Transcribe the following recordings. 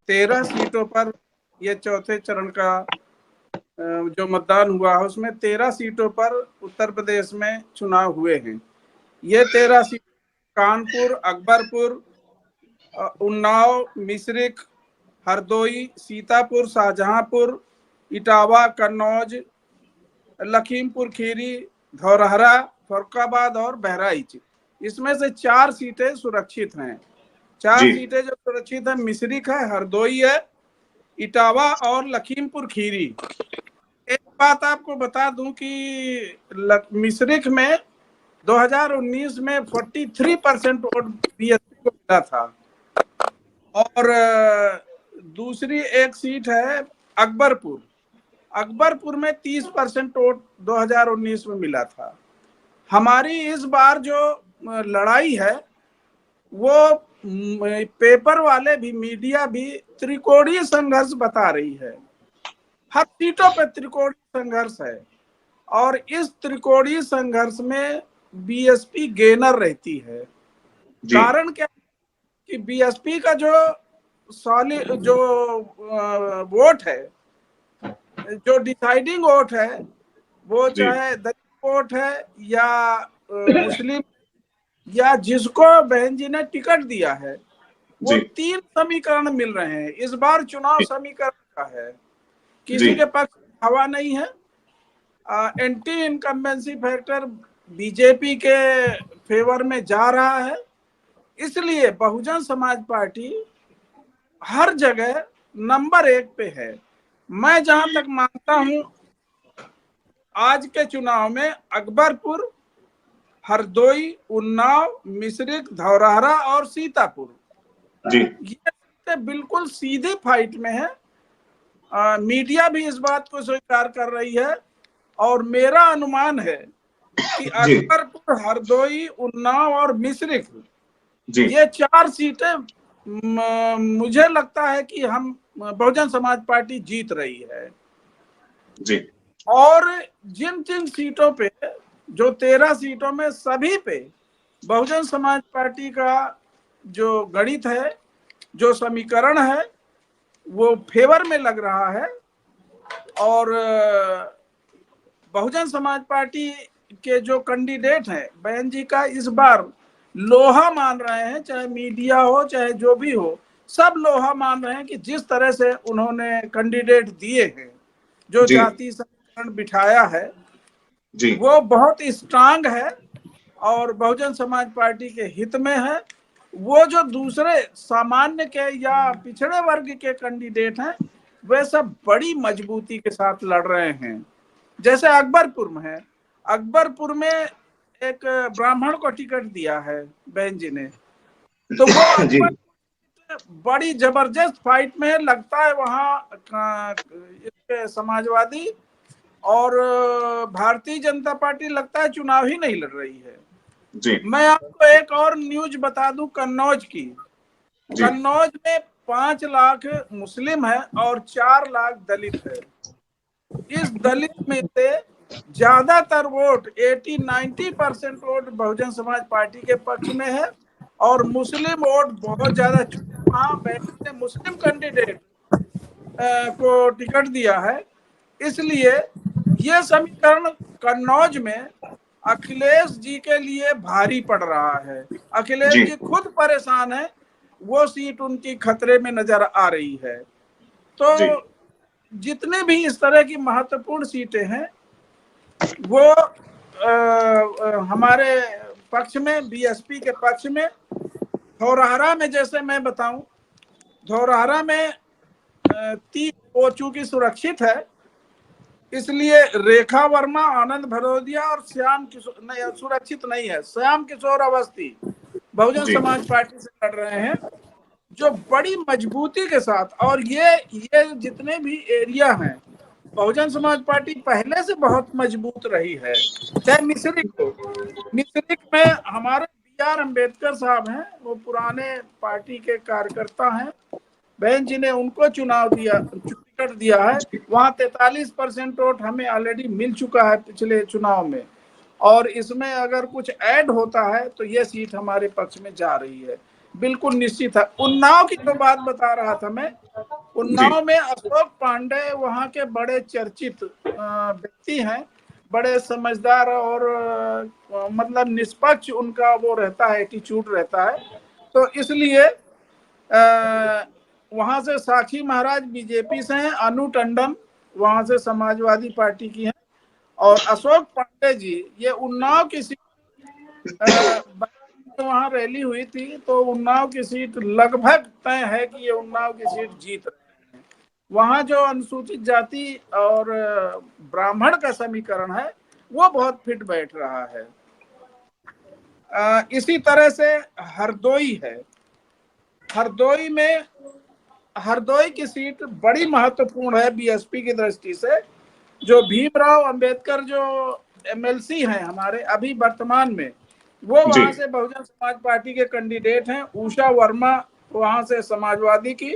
13 सीटों पर ये चौथे चरण का जो मतदान हुआ है उसमें 13 सीटों पर उत्तर प्रदेश में चुनाव हुए हैं। ये 13 सीट कानपुर, अकबरपुर, उन्नाव, मिश्रिख, हरदोई, सीतापुर, शाहजहांपुर, इटावा, कन्नौज, लखीमपुर खीरी, धौरहरा, फरुखाबाद और बहराइच। इसमें से 4 सीटें सुरक्षित हैं। 4 सीटें जो सुरक्षित है मिश्रिख है, हरदोई है, इटावा और लखीमपुर खीरी। एक बात आपको बता दूं कि मिश्रिख में 2019 में 43% वोट बीएसपी को मिला था। और दूसरी एक सीट है अकबरपुर। अकबरपुर में 30% वोट 2019 में मिला था। हमारी इस बार जो लड़ाई है वो पेपर वाले भी, मीडिया भी त्रिकोणीय संघर्ष बता रही है। हर सीटों पे त्रिकोणीय संघर्ष है और इस त्रिकोणीय संघर्ष में बीएसपी गेनर रहती है। कारण क्या कि बीएसपी का जो वोट है, जो डिसाइडिंग वोट है, वो चाहे दलित वोट है या मुस्लिम या जिसको बहन जी ने टिकट दिया है, वो 3 समीकरण मिल रहे हैं। इस बार चुनाव समीकरण का है, किसी के पक्ष हवा नहीं है। एंटी इनकम्बेंसी फैक्टर बीजेपी के फेवर में जा रहा है। इसलिए बहुजन समाज पार्टी हर जगह नंबर 1 पे है। मैं जहां तक मानता हूं, आज के चुनाव में अकबरपुर, हरदोई, उन्नाव, मिश्रिख, धौरहरा और सीतापुर ये बिल्कुल सीधी फाइट में है। मीडिया भी इस बात को स्वीकार कर रही है और मेरा अनुमान है कि अकबरपुर, हरदोई, उन्नाव और मिश्रिख ये 4 सीटें मुझे लगता है कि हम बहुजन समाज पार्टी जीत रही है। और जिन जिन सीटों पे, जो 13 सीटों में सभी पे बहुजन समाज पार्टी का जो गणित है, जो समीकरण है, वो फेवर में लग रहा है। और बहुजन समाज पार्टी के जो कैंडिडेट हैं, बहन जी का इस बार लोहा मान रहे हैं, चाहे मीडिया हो चाहे जो भी हो, सब लोहा मान रहे हैं कि जिस तरह से उन्होंने कैंडिडेट दिए हैं, जो जाति समीकरण बिठाया है, वो बहुत स्ट्रांग है और बहुजन समाज पार्टी के हित में है। वो जो दूसरे सामान्य के या पिछड़े वर्ग के कैंडिडेट हैं, वे सब बड़ी मजबूती के साथ लड़ रहे हैं। जैसे अकबरपुर में है, अकबरपुर में एक ब्राह्मण को टिकट दिया है बहन जी ने, तो वो बड़ी जबरदस्त फाइट में लगता है। वहां समाजवादी और भारतीय जनता पार्टी लगता है चुनाव ही नहीं लड़ रही है। मैं आपको एक और न्यूज बता दूं कन्नौज की। कन्नौज में 5 लाख मुस्लिम है और 4 लाख दलित है। इस दलित में से ज्यादातर vote 80-90% vote Bahujan Samaj party के पक्ष में है और मुस्लिम वोट बहुत ज्यादा। वहां मुस्लिम कैंडिडेट को टिकट दिया है, इसलिए ये समीकरण कन्नौज में अखिलेश जी के लिए भारी पड़ रहा है। अखिलेश जी खुद परेशान है, वो सीट उनकी खतरे में नजर आ रही है। तो जितने भी इस तरह की महत्वपूर्ण सीटें हैं वो हमारे पक्ष में, बीएसपी के पक्ष में। धौरहरा में जैसे मैं बताऊं, धौरहरा में 3 वो चूंकि सुरक्षित है, इसलिए रेखा वर्मा, आनंद भदौरिया और श्याम किशोर नहीं, सुरक्षित नहीं है, श्याम किशोर अवस्थी बहुजन समाज पार्टी से लड़ रहे हैं, जो बड़ी मजबूती के साथ। और ये जितने भी एरिया हैं, बहुजन समाज पार्टी पहले से बहुत मजबूत रही है। चाहे मिश्रिख हो, मिश्रिख में हमारे BR अम्बेडकर साहब हैं, वो पुराने पार्टी के कार्यकर्ता हैं, बहन जी ने उनको टिकट दिया है। वहां 43% वोट हमें ऑलरेडी मिल चुका है पिछले चुनाव में, और इसमें अगर कुछ ऐड होता है तो ये सीट हमारे पक्ष में जा रही है। बिल्कुल निश्चित है। उन्नाव की तो बात बता रहा था मैं। जी उन्नाव में अशोक पांडे वहाँ के बड़े चर्चित व्यक्ति हैं, बड़े समझदार और मतलब निष्पक्ष उनका वो रहता है, एटीट्यूड रहता है। तो इसलिए वहां से साक्षी महाराज बीजेपी से हैं, अनु टंडन वहां से समाजवादी पार्टी की हैं, और अशोक पांडे जी ये उन्नाव की सीट वहां रैली हुई थी, तो उन्नाव की सीट लगभग तय है कि ये उन्नाव की सीट जीत रहे हैं। वहां जो अनुसूचित जाति और ब्राह्मण का समीकरण है वो बहुत फिट बैठ रहा है। इसी तरह से हरदोई है। हरदोई में हरदोई की सीट बड़ी महत्वपूर्ण है बीएसपी की दृष्टि से। जो भीमराव अंबेडकर जो एमएलसी हैं हमारे अभी वर्तमान में, वो जी वहां से बहुजन समाज पार्टी के कैंडिडेट हैं। उषा वर्मा वहां से समाजवादी की,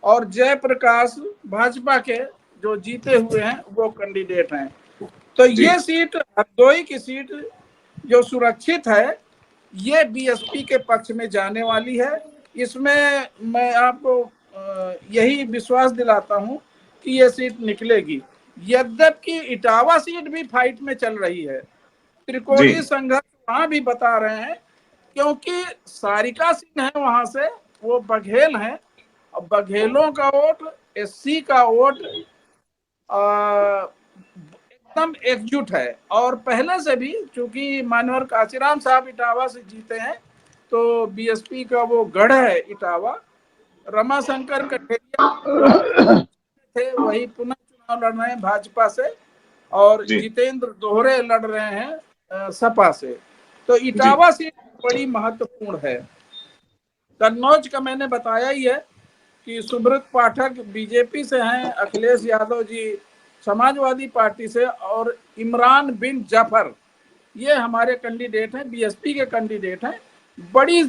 और जयप्रकाश भाजपा के जो जीते हुए हैं वो कैंडिडेट हैं। तो जी ये सीट हरदोई की सीट जो सुरक्षित है, ये बीएसपी के पक्ष में जाने वाली है। इसमें मैं आपको यही विश्वास दिलाता हूं कि ये सीट निकलेगी। यद्यपि इटावा सीट भी फाइट में चल रही है, जी त्रिकोणीय संघर्ष वहां भी बता रहे हैं, क्योंकि सारिका सिंह है वहां से, वो बघेल हैं, और बघेलों का वोट, एससी का वोट एकदम एकजुट है। और पहले से भी चूंकि मानवर काशीराम साहब इटावा से जीते हैं, तो बीएसपी का वो गढ़ है इटावा। रमाशंकर कठेरिया थे, वही पुनः चुनाव लड़ रहे हैं भाजपा से, और जी जितेंद्र दोहरे लड़ रहे हैं सपा से। तो जी इटावा सीट बड़ी महत्वपूर्ण है। कन्नौज का मैंने बताया ही है कि सुब्रत पाठक बीजेपी से हैं, अखिलेश यादव जी समाजवादी पार्टी से, और इमरान बिन जाफर ये हमारे कैंडिडेट हैं, बीएसपी के कैंडिडेट हैं। बड़ी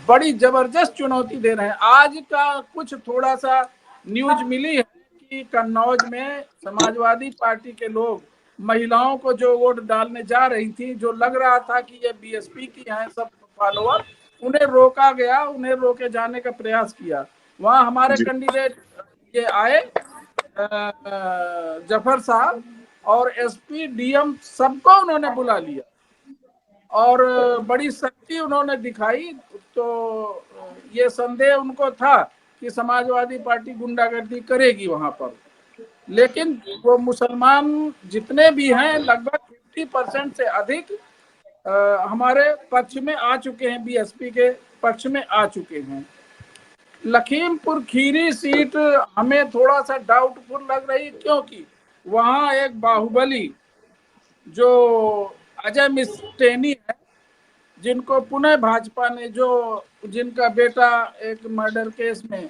बड़ी जबरदस्त चुनौती दे रहे हैं। आज का कुछ थोड़ा सा न्यूज मिली है कि कन्नौज में समाजवादी पार्टी के लोग महिलाओं को जो वोट डालने जा रही थी, जो लग रहा था कि ये बीएसपी की हैं सब फॉलोअर, उन्हें रोका गया, उन्हें रोके जाने का प्रयास किया। वहां हमारे जी कैंडिडेट ये आए, जफर साहब, और एसपी डीएम सबको उन्होंने बुला लिया, और बड़ी शक्ति उन्होंने दिखाई। तो ये संदेह उनको था कि समाजवादी पार्टी गुंडागर्दी करेगी वहां पर, लेकिन वो मुसलमान जितने भी हैं लगभग 50% से अधिक हमारे पक्ष में आ चुके हैं, बीएसपी के पक्ष में आ चुके हैं। लखीमपुर खीरी सीट हमें थोड़ा सा डाउटफुल लग रही, क्योंकि वहां एक बाहुबली जो अजय मिस्टेनी है, जिनको पुनः भाजपा ने, जो जिनका बेटा एक मर्डर केस में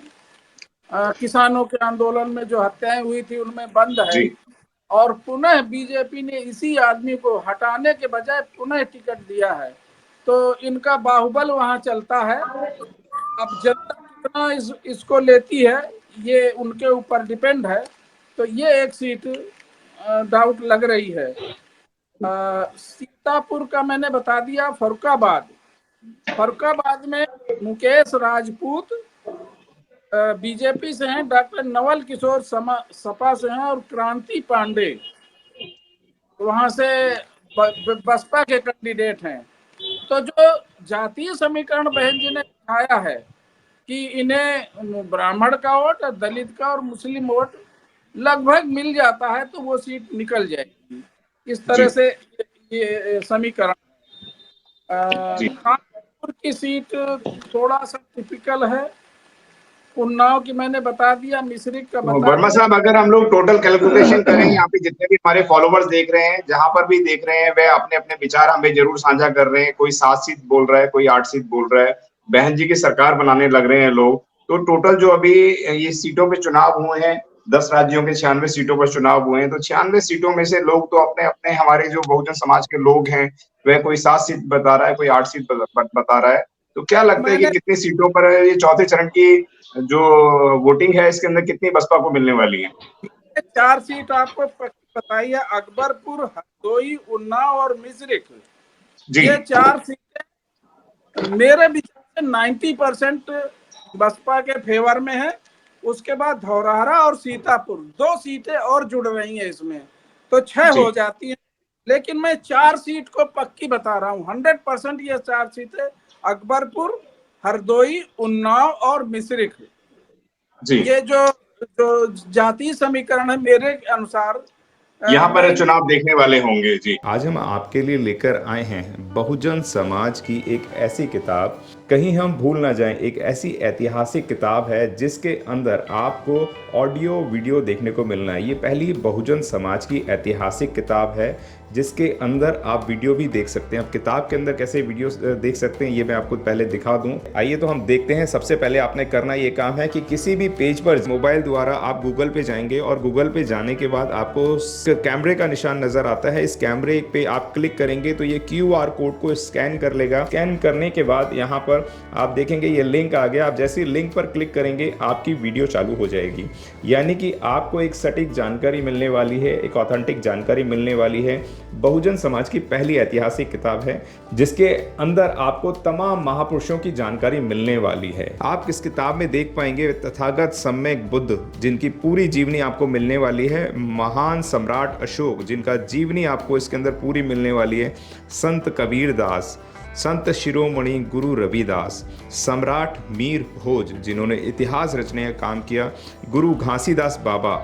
किसानों के आंदोलन में जो हत्याएं हुई थी उनमें बंद है, जी और पुनः बीजेपी ने इसी आदमी को हटाने के बजाय पुनः टिकट दिया है। तो इनका बाहुबल वहां चलता है। अब जनता कितना इसको लेती है ये उनके ऊपर डिपेंड है। तो ये एक सीट डाउट लग रही है। सीतापुर का मैंने बता दिया। फरुखाबाद में मुकेश राजपूत बीजेपी से हैं, डॉक्टर नवल किशोर सपा से हैं, और क्रांति पांडे वहां से बसपा के कैंडिडेट हैं। तो जो जातीय समीकरण बहन जी ने दिखाया है कि इन्हें ब्राह्मण का वोट, दलित का और मुस्लिम वोट लगभग मिल जाता है, तो वो सीट निकल जाएगी। इस जी तरह से ये समीकरण। जी कानपुर की सीट थोड़ा सा टिपिकल है। उन्नाव की मैंने बता दिया, मिश्रिक का तो बता वर्मा दिया। साहब, अगर हम लोग टोटल कैलकुलेशन करें, यहाँ पे जितने भी हमारे फॉलोवर्स देख रहे हैं, जहां पर भी देख रहे हैं, वे अपने अपने विचार हमें जरूर साझा कर रहे हैं। कोई 7 सीट बोल रहा है, कोई 8 सीट बोल रहा है। बहन जी की सरकार बनाने लग रहे हैं लोग। तो टोटल जो अभी ये सीटों पे चुनाव हुए हैं, 10 राज्यों के 96 सीटों पर चुनाव हुए हैं, तो 96 सीटों में से लोग तो अपने अपने, हमारे जो बहुजन समाज के लोग हैं, वह कोई 7 सीट बता रहा है, कोई 8 सीट बता रहा है। तो क्या लगता है कि मैंने कितनी सीटों पर ये चौथे चरण की जो वोटिंग है, इसके अंदर कितनी बसपा को मिलने वाली है? 4 सीट आपको बताई है, अकबरपुर, हरदोई, उन्नाव और मिश्रिक। जी ये 4 सीटें मेरे विचार 90% बसपा के फेवर में है। उसके बाद धौरहरा और सीतापुर 2 सीटें और जुड़ रही हैं इसमें, तो 6 जी हो जाती हैं। लेकिन मैं 4 सीट को पक्की बता रहा हूँ, 100% ये 4 सीटें अकबरपुर, हरदोई, उन्नाव और मिश्रिख। जी ये जो जो जातीय समीकरण है मेरे अनुसार, यहाँ मैं पर चुनाव देखने वाले होंगे। जी आज हम आपके लिए लेकर आए हैं बहुजन समाज की एक ऐसी किताब, कहीं हम भूल ना जाएं, एक ऐसी ऐतिहासिक किताब है जिसके अंदर आपको ऑडियो वीडियो देखने को मिलना है। ये पहली बहुजन समाज की ऐतिहासिक किताब है जिसके अंदर आप वीडियो भी देख सकते हैं। अब किताब के अंदर कैसे वीडियो देख सकते हैं ये मैं आपको पहले दिखा दूं। आइए तो हम देखते हैं। सबसे पहले आपने करना ये काम है कि किसी भी पेज पर मोबाइल द्वारा आप गूगल पे जाएंगे और गूगल पे जाने के बाद आपको कैमरे का निशान नजर आता है। इस कैमरे पे आप क्लिक करेंगे तो ये QR कोड को स्कैन कर लेगा। स्कैन करने के बाद यहाँ पर आप देखेंगे ये लिंक आ गया। आप जैसे लिंक पर क्लिक करेंगे आपकी वीडियो चालू हो जाएगी, यानी कि आपको एक सटीक जानकारी मिलने वाली है, एक ऑथेंटिक जानकारी मिलने वाली है। बहुजन समाज की पहली ऐतिहासिक किताब है जिसके अंदर आपको तमाम महापुरुषों की जानकारी मिलने वाली है। आप इस किताब में देख पाएंगे तथागत सम्यक बुद्ध जिनकी पूरी जीवनी आपको मिलने वाली है, महान सम्राट अशोक जिनका जीवनी आपको इसके अंदर पूरी मिलने वाली है, संत कबीर दास, संत शिरोमणि गुरु रविदास, सम्राट मीर भोज जिन्होंने इतिहास रचने का काम किया, गुरु घासीदास बाबा,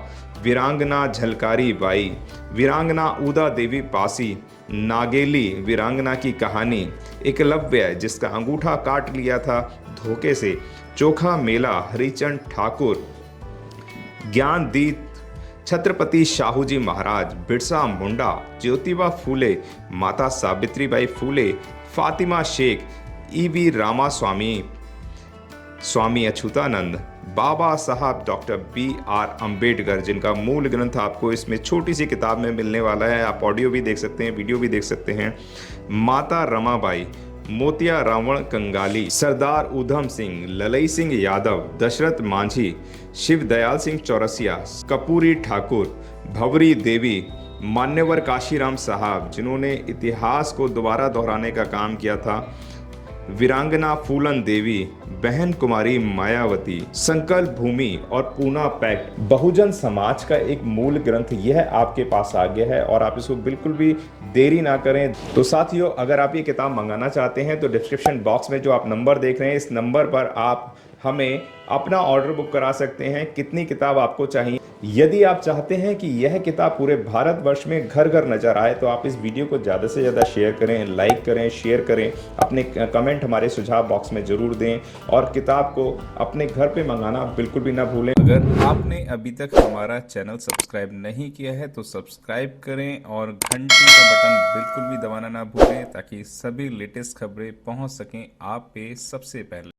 वीरांगना झलकारी बाई, वीरांगना उदा देवी पासी, नागेली वीरांगना की कहानी, एकलव्य जिसका अंगूठा काट लिया था धोखे से, चोखा मेला हरिचंद ठाकुर, ज्ञानदीप छत्रपति शाहूजी महाराज, बिरसा मुंडा, ज्योतिबा फूले, माता सावित्रीबाई फूले, फातिमा शेख, EV रामास्वामी, स्वामी अच्युतानंद, बाबा साहब डॉक्टर BR अम्बेडकर जिनका मूल ग्रंथ आपको इसमें छोटी सी किताब में मिलने वाला है। आप ऑडियो भी देख सकते हैं, वीडियो भी देख सकते हैं। माता रमाबाई, मोतिया रावण कंगाली, सरदार उधम सिंह, ललई सिंह यादव, दशरथ मांझी, शिव दयाल सिंह चौरसिया, कपूरी ठाकुर, भवरी देवी, मान्यवर काशीराम साहब जिन्होंने इतिहास को दोबारा दोहराने का काम किया था, वीरांगना फूलन देवी, बहन कुमारी मायावती, संकल्प भूमि और पूना पैक्ट। बहुजन समाज का एक मूल ग्रंथ यह आपके पास आ गया है और आप इसको बिल्कुल भी देरी ना करें। तो साथियों, अगर आप ये किताब मंगाना चाहते हैं तो डिस्क्रिप्शन बॉक्स में जो आप नंबर देख रहे हैं इस नंबर पर आप हमें अपना ऑर्डर बुक करा सकते हैं। कितनी किताब आपको चाहिए? यदि आप चाहते हैं कि यह किताब पूरे भारतवर्ष में घर घर नजर आए तो आप इस वीडियो को ज़्यादा से ज़्यादा शेयर करें, लाइक करें, शेयर करें, अपने कमेंट हमारे सुझाव बॉक्स में ज़रूर दें और किताब को अपने घर पे मंगाना बिल्कुल भी ना भूलें। अगर आपने अभी तक हमारा चैनल सब्सक्राइब नहीं किया है तो सब्सक्राइब करें और घंटी का बटन बिल्कुल भी दबाना ना भूलें ताकि सभी लेटेस्ट खबरें पहुंच सकें आप पे सबसे पहले।